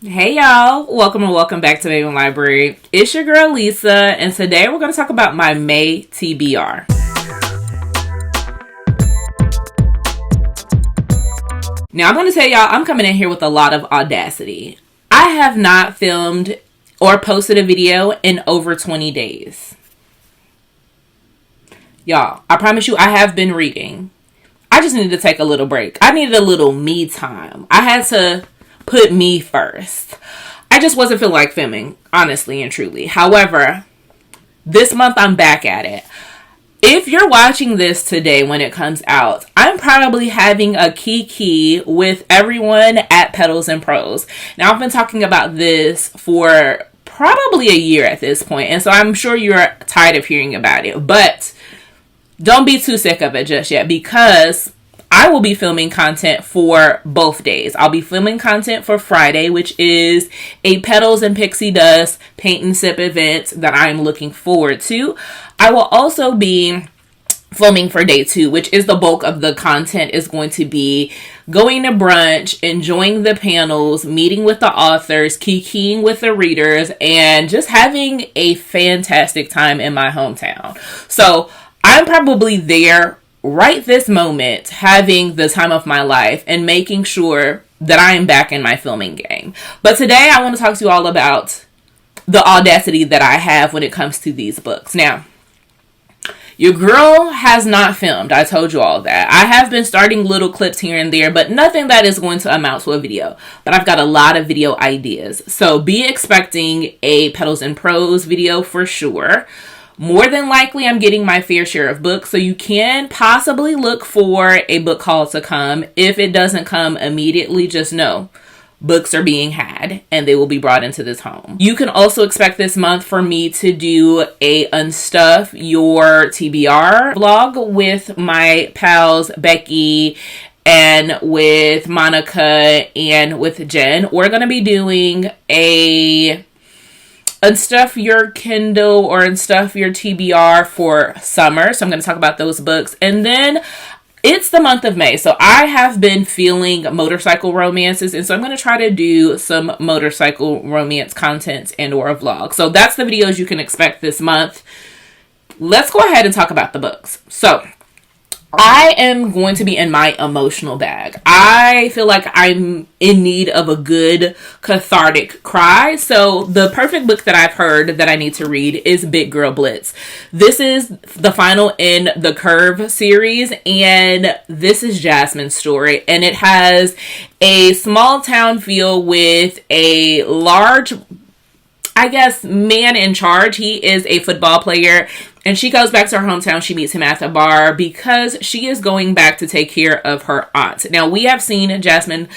Hey y'all, welcome and welcome back to Babeinlibrary. It's your girl Lisa, and today we're going to talk about my May TBR. Now I'm going to tell y'all, I'm coming in here with a lot of audacity. I have not filmed or posted a video in over 20 days. Y'all, I promise you I have been reading. I just needed to take a little break. I needed a little me time. I had to put me first. I just wasn't feeling like filming, honestly and truly. However, this month I'm back at it. If you're watching this today when it comes out, I'm probably having a kiki with everyone at Petals and Prose. Now, I've been talking about this for probably a year at this point, and so I'm sure you're tired of hearing about it. But don't be too sick of it just yet, because I will be filming content for both days. I'll be filming content for Friday, which is a Petals and Pixie Dust paint and sip event that I'm looking forward to. I will also be filming for day 2, which is the bulk of the content is going to be going to brunch, enjoying the panels, meeting with the authors, kikiing with the readers, and just having a fantastic time in my hometown. So I'm probably there right this moment, having the time of my life and making sure that I am back in my filming game. But today I want to talk to you all about the audacity that I have when it comes to these books. Now, your girl has not filmed. I told you all that. I have been starting little clips here and there, but nothing that is going to amount to a video. But I've got a lot of video ideas. So be expecting a Petals and Prose video for sure. More than likely, I'm getting my fair share of books, so you can possibly look for a book haul to come. If it doesn't come immediately, just know books are being had and they will be brought into this home. You can also expect this month for me to do a Unstuff Your TBR vlog with my pals Becky and with Monica and with Jen. We're going to be doing a Unstuff Your Kindle or Unstuff Your TBR for summer. So I'm going to talk about those books. And then it's the month of May. So I have been feeling motorcycle romances. And so I'm going to try to do some motorcycle romance content and or a vlog. So that's the videos you can expect this month. Let's go ahead and talk about the books. So I am going to be in my emotional bag. I feel like I'm in need of a good cathartic cry. So the perfect book that I've heard that I need to read is Big Girl Blitz. This is the final in the Curve series, and this is Jasmine's story. And it has a small town feel with a large, I guess, man in charge. He is a football player, and she goes back to her hometown. She meets him at the bar because she is going back to take care of her aunt. Now, we have seen Jasmine,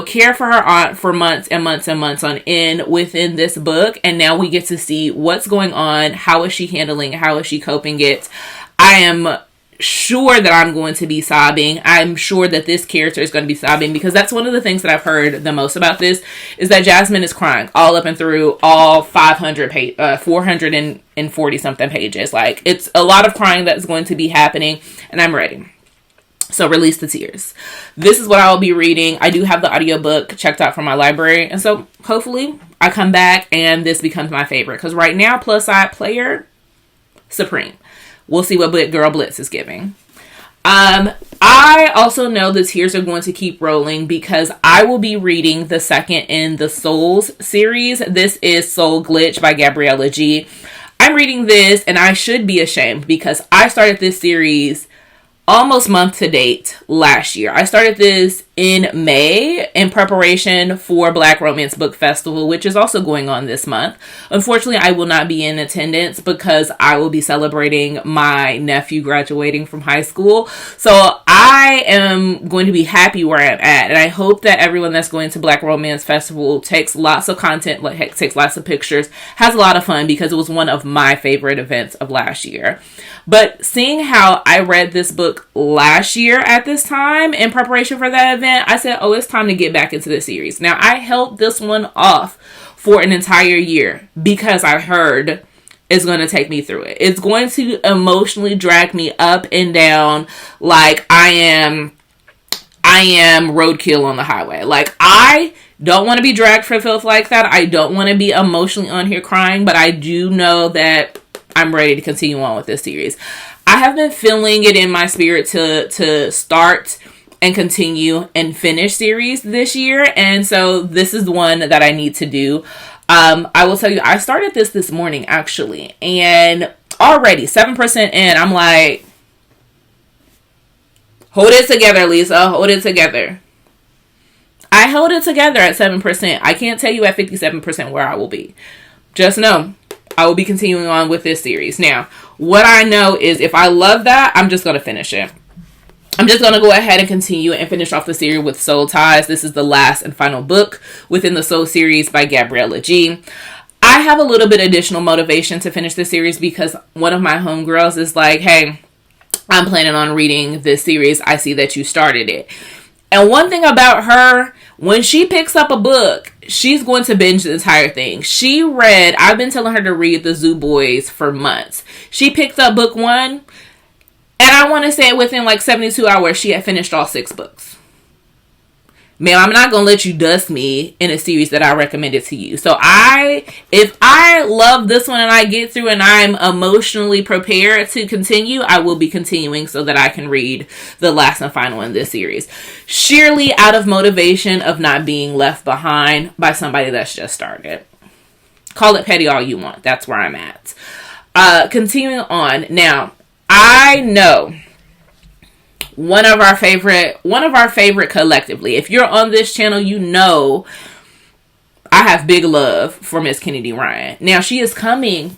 care for her aunt for months and months and months on end within this book. And now we get to see what's going on. How is she handling? How is she coping it? I am sure that I'm going to be sobbing. I'm sure that this character is going to be sobbing, because that's one of the things that I've heard the most about this is that Jasmine is crying all up and through all 440 something pages. Like, it's a lot of crying that's going to be happening, and I'm ready. So release the tears. This is what I will be reading. I do have the audiobook checked out from my library, and so hopefully I come back and this becomes my favorite, because right now, plus side player supreme. We'll see what Big Girl Blitz is giving. I also know the tears are going to keep rolling because I will be reading the second in the Souls series. This is Soul Glitch by Gabriella G. I'm reading this, and I should be ashamed because I started this series almost month to date last year. I started this in May in preparation for Black Romance Book Festival, which is also going on this month. Unfortunately, I will not be in attendance because I will be celebrating my nephew graduating from high school. So I am going to be happy where I'm at. And I hope that everyone that's going to Black Romance Festival takes lots of content, takes lots of pictures, has a lot of fun, because it was one of my favorite events of last year. But seeing how I read this book last year at this time in preparation for that event, I said, oh, it's time to get back into the series. Now, I held this one off for an entire year because I heard it's going to take me through it. It's going to emotionally drag me up and down like I am roadkill on the highway. Like, I Don't want to be dragged for filth like that. I don't want to be emotionally on here crying, but I do know that I'm ready to continue on with this series. I have been feeling it in my spirit to start and continue and finish series this year, and so this is one that I need to do. I will tell you, I started this morning actually, and already 7% in, I'm like, hold it together, Lisa, hold it together. I held it together at 7%. I can't tell you at 57% where I will be. Just know I will be continuing on with this series. Now, what I know is if I love that, I'm just going to finish it. I'm just going to go ahead and continue and finish off the series with Soul Ties. This is the last and final book within the Soul series by Gabriella G. I have a little bit additional motivation to finish this series because one of my homegirls is like, hey, I'm planning on reading this series. I see that you started it. And one thing about her, when she picks up a book, she's going to binge the entire thing. I've been telling her to read the Zoo Boys for months. She picked up book 1, and I want to say within like 72 hours, she had finished all 6 books. Ma'am, I'm not going to let you dust me in a series that I recommended to you. So if I love this one and I get through and I'm emotionally prepared to continue, I will be continuing so that I can read the last and final in this series. Sheerly out of motivation of not being left behind by somebody that's just started. Call it petty all you want. That's where I'm at. Continuing on. Now, I know one of our favorite collectively. If you're on this channel, you know I have big love for Miss Kennedy Ryan. Now, she is coming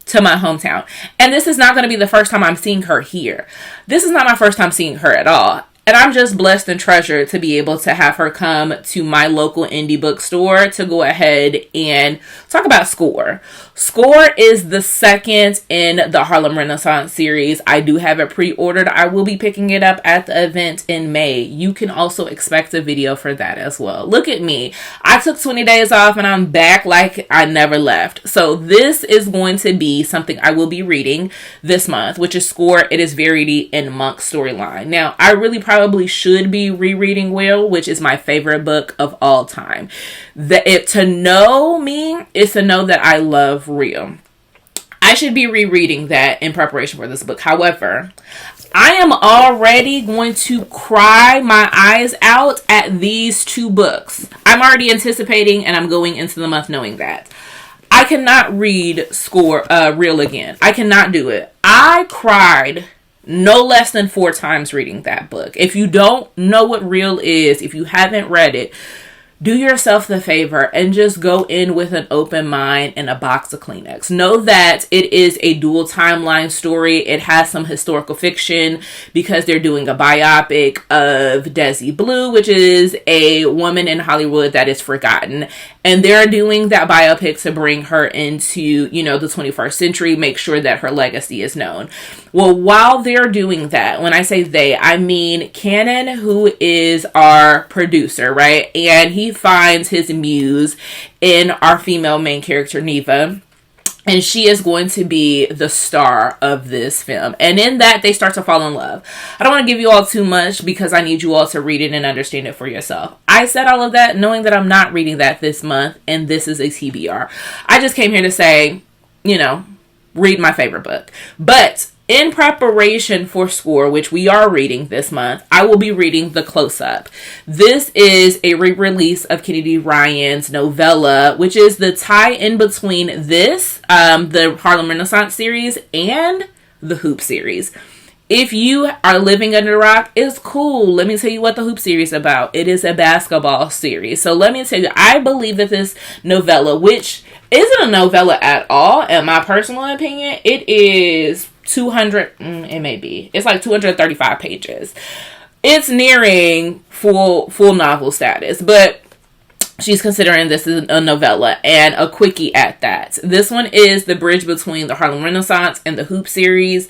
to my hometown, and this is not going to be the first time I'm seeing her here. This is not my first time seeing her at all. And I'm just blessed and treasured to be able to have her come to my local indie bookstore to go ahead and talk about Score. Score is the second in the Harlem Renaissance series. I do have it pre-ordered. I will be picking it up at the event in May. You can also expect a video for that as well. Look at me. I took 20 days off and I'm back like I never left. So this is going to be something I will be reading this month, which is Score. It is Verity and Monk's storyline. Now, I really probably should be rereading Will, which is my favorite book of all time. To know me is to know that I love Real. I should be rereading that in preparation for this book. However, I am already going to cry my eyes out at these 2 books. I'm already anticipating and I'm going into the month knowing that. I cannot read Real again. I cannot do it. I cried no less than 4 times reading that book. If you don't know what Real is, if you haven't read it, do yourself the favor and just go in with an open mind and a box of Kleenex. Know that it is a dual timeline story. It has some historical fiction because they're doing a biopic of Desi Blue, which is a woman in Hollywood that is forgotten. And they're doing that biopic to bring her into, the 21st century, make sure that her legacy is known. Well, while they're doing that, when I say they, I mean Cannon, who is our producer, right? And he finds his muse in our female main character, Neva. And she is going to be the star of this film. And in that, they start to fall in love. I don't want to give you all too much because I need you all to read it and understand it for yourself. I said all of that knowing that I'm not reading that this month. And this is a TBR. I just came here to say, read my favorite book. But in preparation for Score, which we are reading this month, I will be reading The Close-Up. This is a re-release of Kennedy Ryan's novella, which is the tie-in between this, the Harlem Renaissance series, and the Hoop series. If you are living under a rock, it's cool. Let me tell you what the Hoop series is about. It is a basketball series. So let me tell you, I believe that this novella, which isn't a novella at all, in my personal opinion, it is 200, it may be. It's like 235 pages. It's nearing full novel status, but she's considering this is a novella and a quickie at that. This one is the bridge between the Harlem Renaissance and the Hoop series.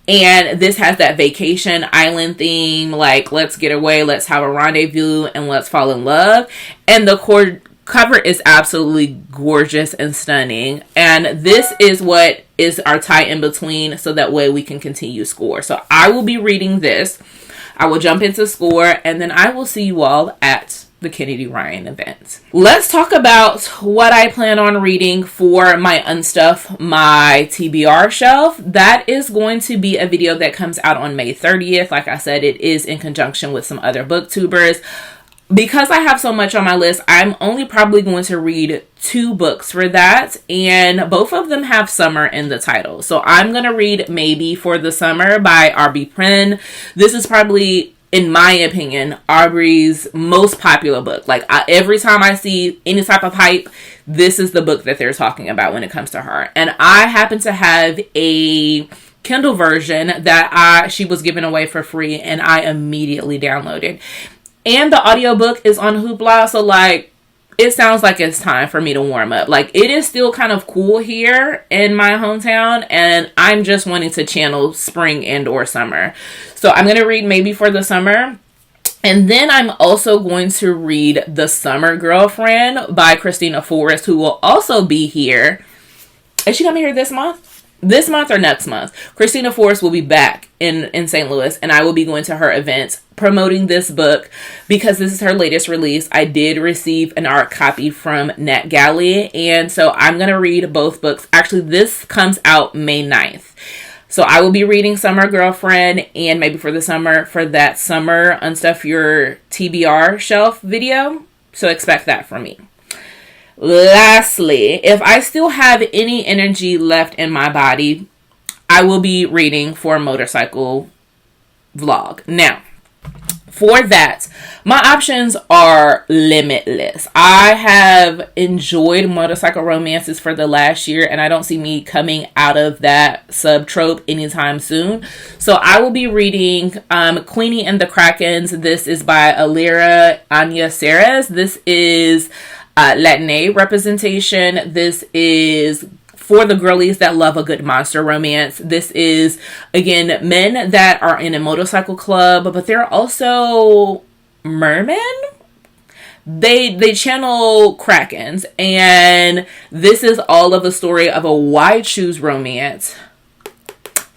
And this has that vacation island theme, like let's get away, let's have a rendezvous, and let's fall in love. And the cover is absolutely gorgeous and stunning. And this is what is our tie in between, so that way we can continue Score. So I will be reading this. I will jump into Score, and then I will see you all at the Kennedy Ryan event. Let's talk about what I plan on reading for my Unstuff My TBR shelf. That is going to be a video that comes out on May 30th. Like I said, it is in conjunction with some other booktubers. Because I have so much on my list, I'm only probably going to read 2 books for that, and both of them have summer in the title. So I'm going to read Maybe for the Summer by Aubrey Pren. This is probably, in my opinion, Aubrey's most popular book. Like, every time I see any type of hype, this is the book that they're talking about when it comes to her. And I happen to have a Kindle version that she was giving away for free, and I immediately downloaded. And the audiobook is on Hoopla, so like, it sounds like it's time for me to warm up. Like, it is still kind of cool here in my hometown, and I'm just wanting to channel spring and or summer. So I'm going to read Maybe for the Summer. And then I'm also going to read The Summer Girlfriend by Christina Forrest, who will also be here. Is she coming here this month? This month or next month? Christina Forrest will be back in St. Louis, and I will be going to her event promoting this book because this is her latest release. I did receive an art copy from NetGalley, and so I'm going to read both books. Actually, this comes out May 9th. So I will be reading Summer Girlfriend and Maybe for the Summer for that Summer Unstuff Your TBR shelf video. So expect that from me. Lastly, if I still have any energy left in my body, I will be reading for a motorcycle vlog. Now, for that, my options are limitless. I have enjoyed motorcycle romances for the last year, and I don't see me coming out of that sub-trope anytime soon. So I will be reading Queenie and the Krakens. This is by Alira Anya Ceres. This is Latinx representation. This is for the girlies that love a good monster romance. This is, again, men that are in a motorcycle club, but they're also mermen. They channel Krakens, and this is all of the story of a wide shoes romance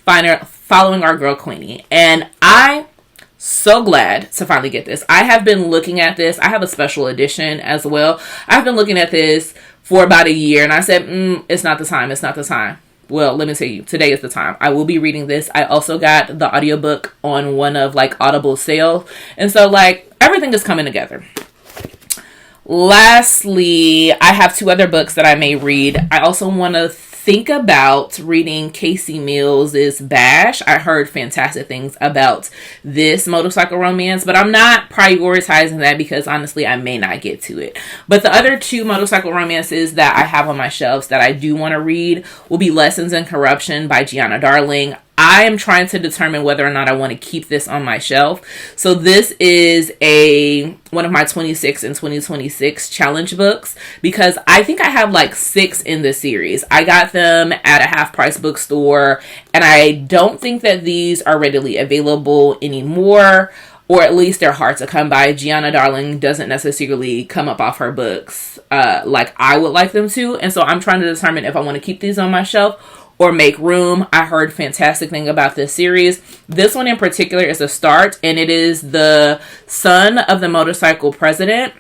following our girl Queenie. And I'm so glad to finally get this. I have been looking at this. I have a special edition as well. I've been looking at this for about a year, and I said, it's not the time. It's not the time. Well, let me tell you, today is the time. I will be reading this. I also got the audiobook on one of like Audible sales. And so like everything is coming together. Lastly, I have 2 other books that I may read. I also want to think about reading Casey Mills's Bash. I heard fantastic things about this motorcycle romance, but I'm not prioritizing that because honestly, I may not get to it. But the other 2 motorcycle romances that I have on my shelves that I do want to read will be Lessons in Corruption by Gianna Darling. I am trying to determine whether or not I want to keep this on my shelf. So this is one of my 26 and 2026 challenge books because I think I have like 6 in this series. I got them at a half price bookstore, and I don't think that these are readily available anymore, or at least they're hard to come by. Gianna Darling doesn't necessarily come up off her books like I would like them to. And so I'm trying to determine if I want to keep these on my shelf or make room. I heard fantastic thing about this series. This one in particular is a start, and it is the son of the motorcycle president,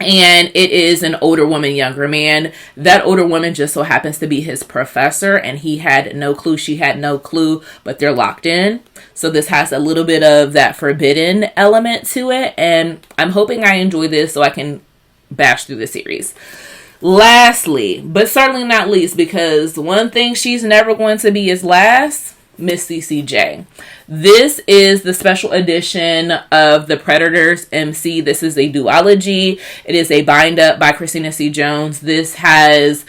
and it is an older woman, younger man. That older woman just so happens to be his professor, and he had no clue, she had no clue, but they're locked in. So this has a little bit of that forbidden element to it, and I'm hoping I enjoy this so I can bash through the series. Lastly, but certainly not least, because one thing she's never going to be is last, Miss CCJ. This is the special edition of The Predators MC. This is a duology. It is a bind up by Christina C. Jones. This has,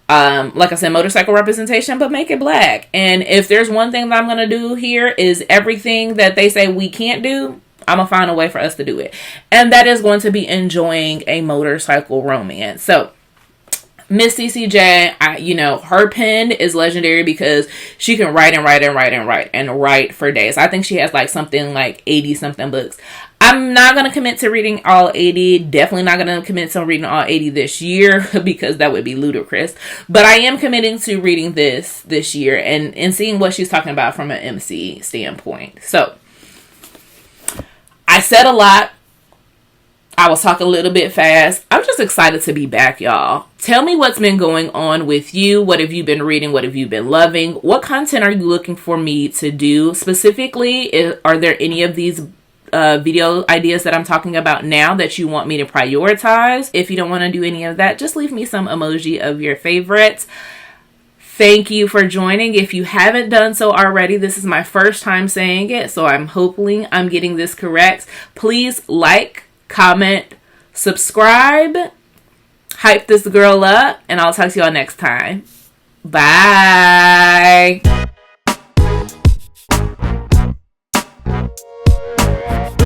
like I said, motorcycle representation, but make it black. And if there's one thing that I'm going to do here is everything that they say we can't do, I'm going to find a way for us to do it. And that is going to be enjoying a motorcycle romance. So, Miss CCJ, her pen is legendary because she can write and write and write and write and write for days. I think she has like something like 80 something books. I'm not going to commit to reading all 80. Definitely not going to commit to reading all 80 this year because that would be ludicrous. But I am committing to reading this year and seeing what she's talking about from an MC standpoint. So, I said a lot. I was talking a little bit fast. I'm just excited to be back, y'all. Tell me what's been going on with you. What have you been reading? What have you been loving? What content are you looking for me to do? Specifically, are there any of these video ideas that I'm talking about now that you want me to prioritize? If you don't want to do any of that, just leave me some emoji of your favorites. Thank you for joining. If you haven't done so already, this is my first time saying it, so I'm hoping I'm getting this correct. Please like, comment, subscribe, hype this girl up, and I'll talk to y'all next time. Bye.